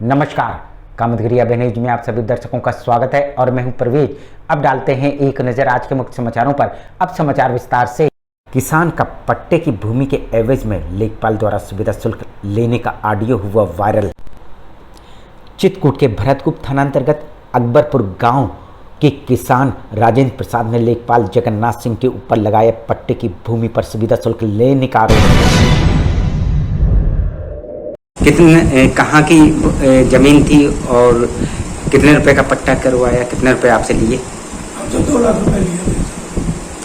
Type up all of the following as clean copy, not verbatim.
नमस्कार, कामतगिरी अब न्यूज में आप सभी दर्शकों का स्वागत है और मैं हूं परवेज। अब डालते हैं एक नजर आज के मुख्य समाचारों पर। अब समाचार विस्तार से। किसान का पट्टे की भूमि के एवज में लेखपाल द्वारा सुविधा शुल्क लेने का ऑडियो हुआ वायरल। चित्रकूट के भरतकूप थाना अंतर्गत अकबरपुर गांव के किसान राजेंद्र प्रसाद ने लेखपाल जगन्नाथ सिंह के ऊपर लगाए पट्टे की भूमि पर सुविधा शुल्क लेने का आरोप। कितने कहाँ की जमीन थी और कितने रुपए का पट्टा करवाया, कितने रुपए आपसे लिए? हमसे 2 लाख रुपए लिए।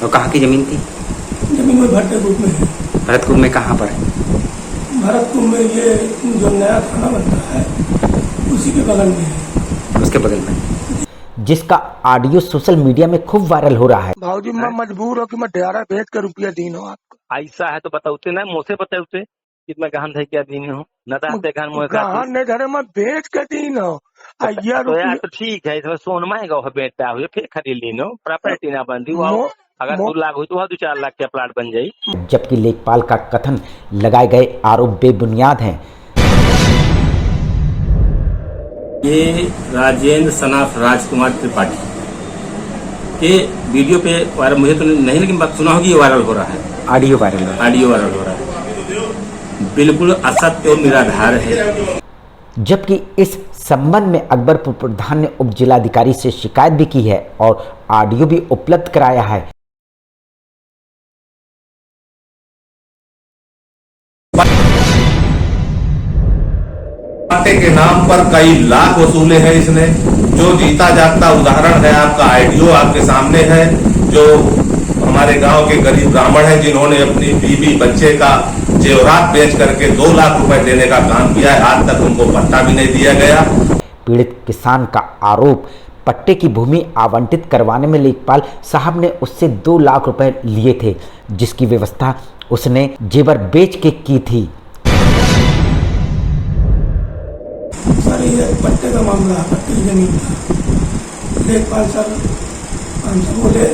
और कहाँ की जमीन थी? जमीन में भरतकूप में है। भरतकूप में कहाँ पर है? भरतकूप में ये जो नया थाना बनता है उसी के बगल में है। उसके बगल में, जिसका ऑडियो सोशल मीडिया में खूब वायरल हो रहा है। भाजी मैं मजबूर हो कि मैं डेरा बेच कर रुपया दीन हो आपको। ऐसा है तो बताओते ना, मुझसे बताओते कितना गहन है, क्या दिन हो न गहन नहीं धरे, मैं बेच के दीन हो। तो यार तो ठीक है, इसमें सोनमा है गौ बेचता हुए फिर खरीद लीनो, प्रॉपर्टी ना बनती वो। अगर 2 लाख हुई तो वह 2-4 लाख के प्लाट बन जाये। जबकि लेखपाल का कथन लगाए गए आरोप बेबुनियाद हैं। ये राजेंद्र सनाफ राजकुमार त्रिपाठी के वीडियो पे वायरल, मुझे तो नहीं लेकिन बात सुना होगी, ये वायरल हो रहा है। ऑडियो वायरल हो रहा है। बिल्कुल असत्य और निराधार है। जबकि इस संबंध में अकबरपुर प्रधान ने उप जिलाधिकारी से शिकायत भी की है और ऑडियो भी उपलब्ध कराया है। पट्टे के नाम पर कई लाख वसूले हैं इसने। जो जीता जागता उदाहरण है, आपका आइडियो आपके सामने है। जो हमारे गांव के गरीब ब्राह्मण हैं जिन्होंने अपनी बीवी बच्चे का जेवरात बेच करके 2 लाख रुपए देने का काम किया है, आज तक उनको पट्टा भी नहीं दिया गया। पीड़ित किसान का आरोप, पट्टे की भूमि आवंटित करवाने में लेखपाल साहब ने उससे 2 लाख रुपए लिए थे, जिसकी व्यवस्था उसने जेवर बेच के की थी। सर ये पट्टे का मामला है, पट्टे की जमीन का। लेखपाल सर हमसे बोले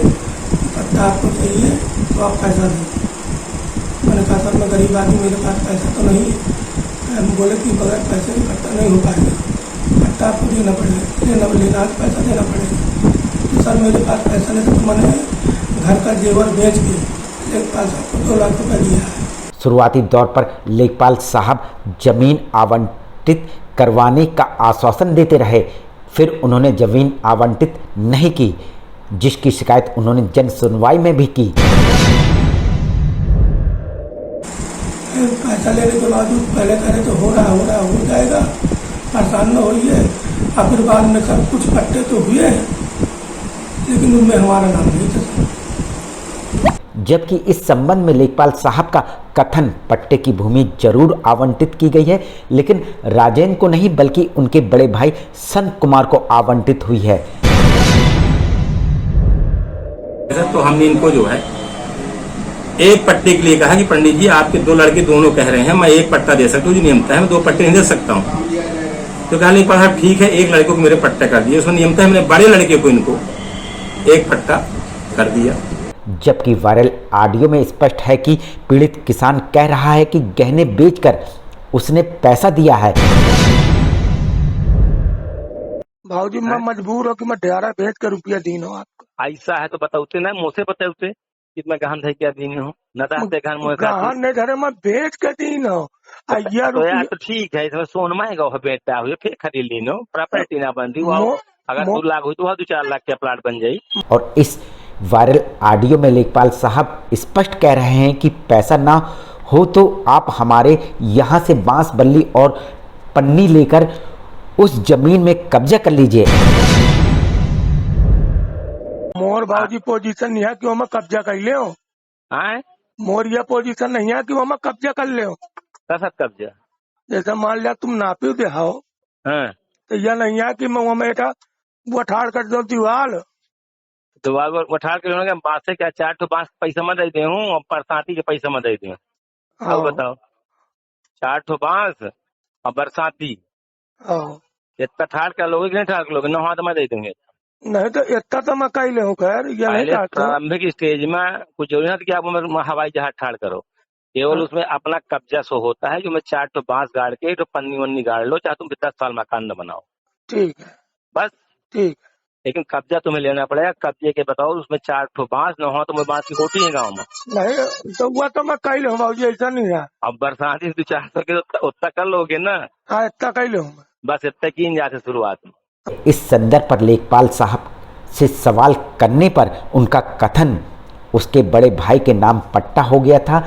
पट्टा आपको चाहिए तो आप पैसा दें। मैंने कहा सर मैं गरीब आदमी, मेरे पास पैसा तो नहीं है। हम बोले कि बगैर पैसे भी पट्टा नहीं हो पाएगा, पट्टा आपको देना पड़ेगा, लेना पैसा देना पड़ेगा। तो सर मेरे पास पैसा नहीं, तो मैंने घर का जेवर बेच के लेखपाल साहब को 2 लाख रुपये दिया है। शुरुआती दौर पर लेखपाल साहब जमीन आवंटित करवाने का आश्वासन देते रहे, फिर उन्होंने जमीन आवंटित नहीं की, जिसकी शिकायत उन्होंने जन सुनवाई में भी की। पैसा लेने के बाद पहले करे तो हो जाएगा, परेशान न होइए। और फिर बाद में सब कुछ पट्टे तो हुए लेकिन उनमें हमारा नाम नहीं था। जबकि इस संबंध में लेखपाल साहब का कथन, पट्टे की भूमि जरूर आवंटित की गई है, लेकिन राजेंद्र को नहीं बल्कि उनके बड़े भाई संत कुमार को आवंटित हुई है। तो हमने इनको जो है एक पट्टे के लिए कहा कि पंडित जी आपके 2 लड़के दोनों कह रहे हैं मैं एक पट्टा दे सकता हूँ, जो नियमता है मैं 2 पट्टे नहीं दे सकता हूँ। तो कहा लेखपाल साहब ठीक है, एक लड़के को मेरे पट्टा कर दिया, उसमें नियमता है मैंने बड़े लड़के को इनको एक पट्टा कर दिया। जबकि वायरल ऑडियो में स्पष्ट है कि पीड़ित किसान कह रहा है कि गहने बेचकर उसने पैसा दिया है। भाजी मैं मजबूर हो कि मैं डेरा बेच कर रुपया दीन हो आपको। ऐसा है तो बताओते ना, मुझसे बताओते कितना गहन है, क्या दिन हो न गहन नहीं धरे, मैं बेच के दीन हो। तो यार तो ठीक है, इसमें सोनमा है गौ बेचता हुए फिर खरीद लीनो, प्रॉपर्टी ना बनती वो। अगर 2 लाख हुई तो वह 2-4 लाख के प्लाट बन जाये। और इस वायरल ऑडियो में लेखपाल साहब स्पष्ट कह रहे हैं कि पैसा ना हो तो आप हमारे यहाँ से बांस बल्ली और पन्नी लेकर उस जमीन में कब्जा कर लीजिए। मोर भाजी पोजीशन नहीं है कि मैं कब्जा कर ले। मोर यह पोजीशन नहीं है कि मैं कब्जा कर ले। कैसा कब्जा? जैसे मान लिया तुम नापी दे हो, तो यह नहीं है कि मैं बेटा वो ठाड़ कर दो दीवार उठाड़ के बांस से क्या 4 ठो बांस पैसा में दे हूँ और बरसाती के पैसा में दे दूँ। अब बताओ 4 ठो बांस और बरसाती इतना ठाड़ कर लोगे कि नहीं ठाड़ कर लोगे? 9 हाथ में दे देंगे। नहीं तो इतना तो मैं कह ले खैर। प्रारंभिक स्टेज में कुछ जरूरी है कि आप हवाई जहाज ठाड़ करो, केवल उसमें अपना कब्जा सो होता है, जो मैं 4 ठो बांस गाड़ के तो पन्नी वन्नी गाड़ लो, चाहे तुम 10 साल मकान न बनाओ, ठीक है, बस। ठीक है। लेकिन कब्जा तुम्हें लेना पड़ेगा। कब्जे के बताओ, उसमें 4 ठो बांस न हो तो मैं बांस की कोठी है गाँव में। नहीं तो हुआ तो मैं कह लूँ बाबूजी, ऐसा नहीं है। अब बरसाती 2-400 के उतना कर लोगे ना, हाँ इतना कह लूँ। बस इतना की जाते शुरुआत में। इस संदर्भ पर लेखपाल साहब से सवाल करने पर उनका कथन उसके बड़े भाई के नाम पट्टा हो गया था,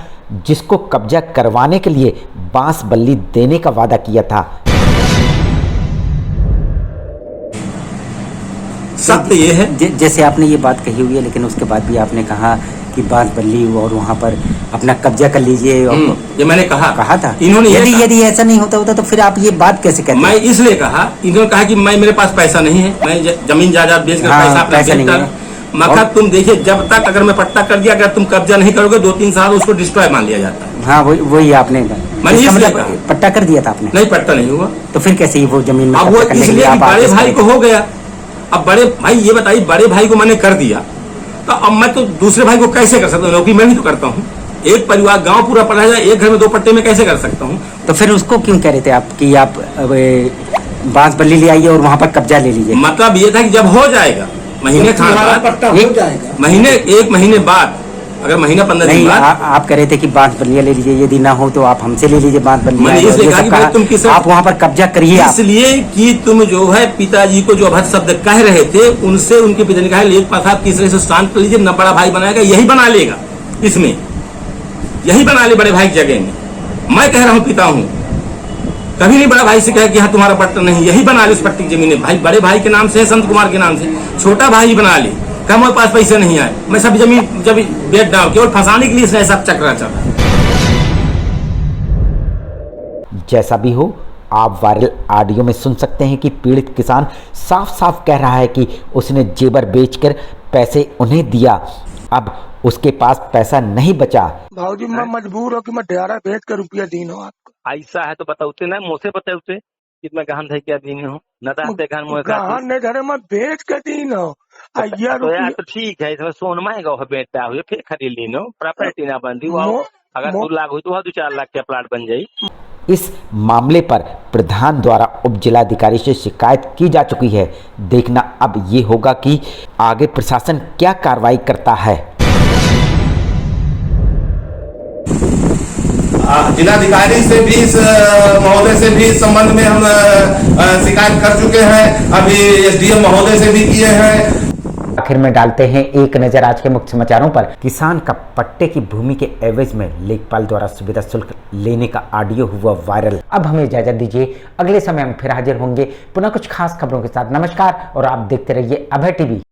जिसको कब्जा करवाने के लिए बांस बल्ली देने का वादा किया था। सत्य ये है जैसे आपने ये बात कही हुई है, लेकिन उसके बाद भी आपने कहा कि बांस बल्ली और वहाँ पर अपना कब्जा कर लीजिए। और ये मैंने कहा था। इन्होंने यदि ऐसा नहीं होता तो फिर आप ये बात कैसे कहते? मैं इसलिए कहा, इन्होंने कहा कि मेरे पास पैसा नहीं है, मैं जमीन जायदाद बेच कर पैसा नहीं है। मगर तुम देखिए, जब तक अगर मैं पट्टा कर दिया, अगर तुम कब्जा नहीं करोगे 2-3 साल उसको डिस्ट्रॉय मान लिया जाता है। हाँ वही आपने पट्टा कर दिया था आपने? नहीं, पट्टा नहीं हुआ। तो फिर कैसे वो जमीन में? अब वो इसलिए बड़े भाई को हो गया। अब बड़े भाई, ये बताइए, बड़े भाई को मैंने कर दिया तो अब मैं तो दूसरे भाई को कैसे कर सकता हूँ? क्योंकि मैं भी तो करता हूँ। एक परिवार गांव पूरा पढ़ा जाए, एक घर में 2 पट्टे में कैसे कर सकता हूँ? तो फिर उसको क्यों कह रहे थे आप कि आप बांस बल्ली ले आइए और वहाँ पर कब्जा ले लीजिए? मतलब ये था कि जब हो जाएगा महीने खान बाद, पट्टा हो जाएगा, एक महीने बाद, अगर महीना 15 दिन बाद आप कह रहे थे कि बांस बल्लियाँ ले लीजिए, यदि ना हो तो आप हमसे ले लीजिए बांस बल्लियाँ। मैंने इसलिए कहा कि भाई तुम किस, आप वहाँ पर कब्जा करिए, इसलिए कि तुम जो है पिताजी को जो अभद्र शब्द कह रहे थे, उनसे उनके पिता ने कहा लेखपाल साहब तीसरे से शांत कर लीजिए, न बड़ा भाई बनाएगा, यही बना लेगा, इसमें यही बना ले बड़े भाई की जगह में। मैं कह रहा हूँ, पिता हूँ, कभी नहीं बड़ा भाई से कहा कि हाँ तुम्हारा पट्टा नहीं, यही बना ले उस पट्टी की जमीन। भाई बड़े भाई के नाम से, संत कुमार के नाम से, छोटा भाई बना ले। कहा मेरे पास पैसे नहीं आए, मैं सब जमीन जब बेच डाल, केवल फंसाने के लिए इसने सब चक्रा चला। जैसा भी हो, आप वायरल ऑडियो में सुन सकते हैं कि पीड़ित किसान साफ साफ कह रहा है कि उसने जेवर बेचकर पैसे उन्हें दिया, अब उसके पास पैसा नहीं बचा। भाजी मैं मजबूर हूँ कि मैं डेरा बेच कर रुपया दी हूँ आपको। ऐसा है तो बताते ना, मुझसे बताते कितना गहन थे क्या दी हूँ न गहन नहीं धरे, मैं बेच कर दी हूँ। तो यार तो ठीक है, इसमें सोन महंगा हो बेचता हुए फिर खरीद ली नो, प्रॉपर्टी ना बन दी। अगर 2 लाख हुई तो 2-4 लाख का प्लाट बन जाये। इस मामले पर प्रधान द्वारा उप जिलाधिकारी से शिकायत की जा चुकी है। देखना अब ये होगा कि आगे प्रशासन क्या कार्रवाई करता है। जिलाधिकारी से भी, इस महोदय से भी इस संबंध में हम शिकायत कर चुके हैं, अभी एसडीएम महोदय से भी किए हैं। आखिर में डालते हैं एक नजर आज के मुख्य समाचारों पर। किसान का पट्टे की भूमि के एवज में लेखपाल द्वारा सुविधा शुल्क लेने का ऑडियो हुआ वायरल। अब हमें इजाजत दीजिए, अगले समय हम फिर हाजिर होंगे पुनः कुछ खास खबरों के साथ। नमस्कार और आप देखते रहिए अभय टीवी।